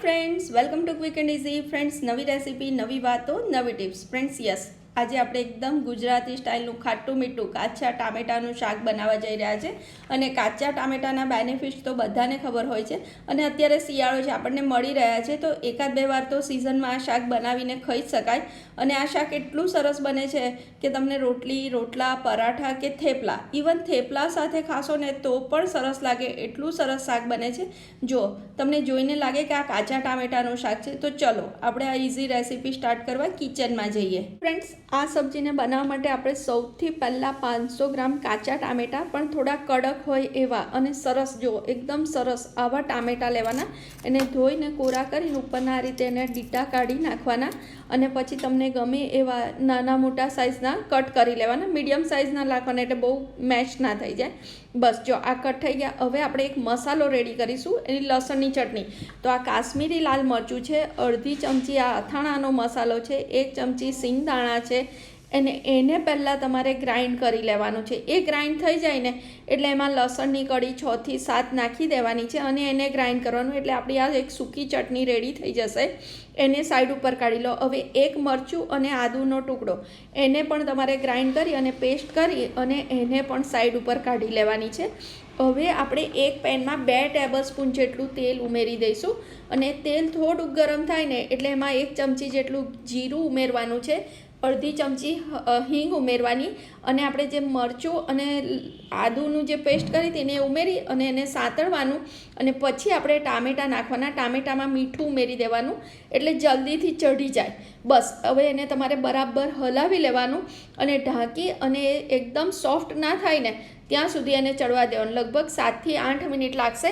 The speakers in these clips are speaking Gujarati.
Friends, welcome to quick and easy. Friends, नवी रेसिपी, नवी बातों, नवी टिप्स। फ्रेंड्स, यस, આજે આપણે એકદમ ગુજરાતી સ્ટાઇલનું ખાટું મીઠું કાચા ટામેટાનું શાક બનાવવા જઈ રહ્યા છે। અને કાચા ટામેટાના બેનિફિટ્સ તો બધાને ખબર હોય છે અને અત્યારે શિયાળો છે, આપણને મળી રહ્યા છે, તો એકાદ બે વાર તો સિઝનમાં આ શાક બનાવીને ખાઈ શકાય। અને આ શાક એટલું સરસ બને છે કે તમને રોટલી, રોટલા, પરાઠા કે થેપલા, ઇવન થેપલા સાથે ખાશો ને તો પણ સરસ લાગે, એટલું સરસ શાક બને છે। જો તમને જોઈને લાગે કે આ કાચા ટામેટાનું શાક છે, તો ચલો આપણે આ ઇઝી રેસિપી સ્ટાર્ટ કરવા કિચનમાં જઈએ। ફ્રેન્ડ્સ, આ સબ્જીને બનાવવા માટે આપણે સૌથી પહેલાં 500 ગ્રામ કાચા ટામેટાં, પણ થોડા કડક હોય એવા અને સરસ, જો એકદમ સરસ આવા ટામેટાં લેવાના, એને ધોઈને કોરા કરીને ઉપરના આ રીતે એને ડીટા કાઢી નાખવાના અને પછી તમને ગમે એવા નાના મોટા સાઇઝના કટ કરી લેવાના, મીડિયમ સાઇઝના નાખવાના એટલે બહુ મેચ ના થઈ જાય। બસ જો આ કટ થઈ ગયા। હવે આપણે એક મસાલો રેડી કરીશું, એની લસણની ચટણી। તો આ કાશ્મીરી લાલ મરચું છે, અડધી ચમચી આ અથાણાનો મસાલો છે, 1 ચમચી સિંગદાણા છે, અને એને પહેલાં તમારે ગ્રાઇન્ડ કરી લેવાનું છે। એ ગ્રાઇન્ડ થઈ જાય ને એટલે એમાં લસણની કળી 6 થી 7 નાખી દેવાની છે અને એને ગ્રાઇન્ડ કરવાનું, એટલે આપણી આ એક સૂકી ચટણી રેડી થઈ જશે। એને સાઈડ ઉપર કાઢી લો। હવે એક મરચું અને આદુનો ટુકડો, એને પણ તમારે ગ્રાઇન્ડ કરી અને પેસ્ટ કરી અને એને પણ સાઈડ ઉપર કાઢી લેવાની છે। હવે આપણે એક પેનમાં 2 ટેબલસ્પૂન જેટલું તેલ ઉમેરી દઈશું અને તેલ થોડુંક ગરમ થાય ને એટલે એમાં 1 ચમચી જેટલું જીરું ઉમેરવાનું છે, અડધી ચમચી હિંગ ઉમેરવાની અને આપણે જે મરચું અને આદુનું જે પેસ્ટ કરી હતી એને ઉમેરી અને એને સાતળવાનું અને પછી આપણે ટામેટાં નાખવાના। ટામેટામાં મીઠું ઉમેરી દેવાનું એટલે જલ્દીથી ચઢી જાય। બસ હવે એને તમારે બરાબર હલાવી લેવાનું અને ઢાંકી અને એકદમ સોફ્ટ ના થાય ને ત્યાં સુધી એને ચડવા દેવાનું, લગભગ 7 થી 8 મિનિટ લાગશે।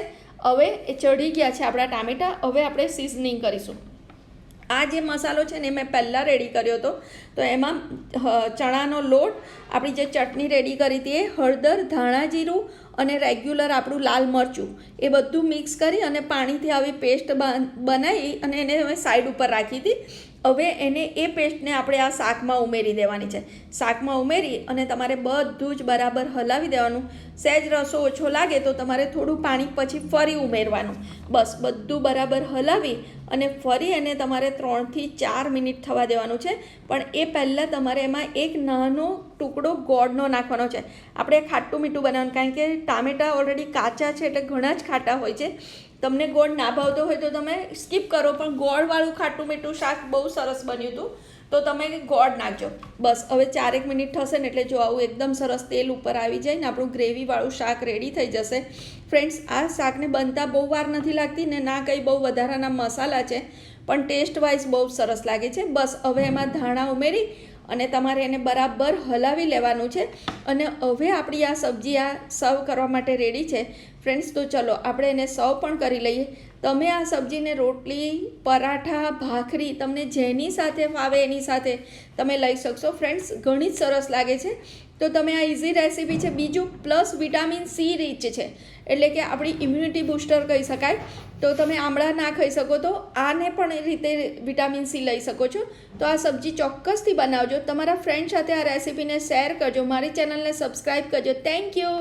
હવે એ ચડી ગયા છે આપણા ટામેટાં। હવે આપણે સિઝનિંગ કરીશું। આ જે મસાલો છે ને મેં પહેલાં રેડી કર્યો હતો, તો એમાં ચણાનો લોટ, આપણી જે ચટણી રેડી કરી હતી એ, હળદર, ધાણા જીરું અને રેગ્યુલર આપણું લાલ મરચું, એ બધું મિક્સ કરી અને પાણીથી આવી પેસ્ટ બનાવી અને એને અમે સાઈડ ઉપર રાખી હતી। હવે એને એ પેસ્ટને આપણે આ શાકમાં ઉમેરી દેવાની છે। શાકમાં ઉમેરી અને તમારે બધું જ બરાબર હલાવી દેવાનું। સહેજ રસો ઓછો લાગે તો તમારે થોડું પાણી પછી ફરી ઉમેરવાનું। બસ બધું બરાબર હલાવી અને ફરી એને તમારે 3 થી 4 મિનિટ થવા દેવાનું છે। પણ એ પહેલાં તમારે એમાં એક નાનો ટુકડો ગોળનો નાખવાનો છે। આપણે ખાટું મીઠું બનાવવાનું, કારણ કે ટામેટાં ઓલરેડી કાચા છે એટલે ઘણા જ ખાટા હોય છે। તમને ગોળ ના ભાવતો હોય તો તમે સ્કીપ કરો, પણ ગોળવાળું ખાટું મીઠું શાક બહુ સરસ બન્યું હતું, તો તમે ગોળ નાખજો। બસ હવે 4 મિનિટ થશે ને એટલે જો આવું એકદમ સરસ તેલ ઉપર આવી જાય ને આપણું ગ્રેવીવાળું શાક રેડી થઈ જશે। ફ્રેન્ડ્સ, આ શાકને બનતા બહુ વાર નથી લાગતી ને ના કંઈ બહુ વધારાના મસાલા છે, પણ ટેસ્ટ વાઇઝ બહુ સરસ લાગે છે। બસ હવે એમાં ધાણા ઉમેરી અને તમારે એને બરાબર હલાવી લેવાનું છે અને હવે આપણી આ સબ્જી આ સર્વ કરવા માટે રેડી છે। ફ્રેન્ડ્સ, તો ચલો આપણે એને સર્વ પણ કરી લઈએ। તમે આ સબ્જીને રોટલી, પરાઠા, ભાખરી, તમને જેની સાથે ફાવે એની સાથે તમે લઈ શકશો। ફ્રેન્ડ્સ, ઘણી જ સરસ લાગે છે। તો તમે આ ઇઝી રેસીપી છે, બીજું પ્લસ વિટામિન સી રીચ છે, એટલે કે આપણી ઇમ્યુનિટી બૂસ્ટર કહી શકાય। તો તમે આમળા ના ખાઈ શકો તો આને પણ એ રીતે વિટામિન સી લઈ શકો છો। તો આ સબ્જી ચોક્કસથી બનાવજો, તમારા ફ્રેન્ડ સાથે આ રેસીપીને શેર કરજો, મારી ચેનલને સબસ્ક્રાઈબ કરજો। Thank you.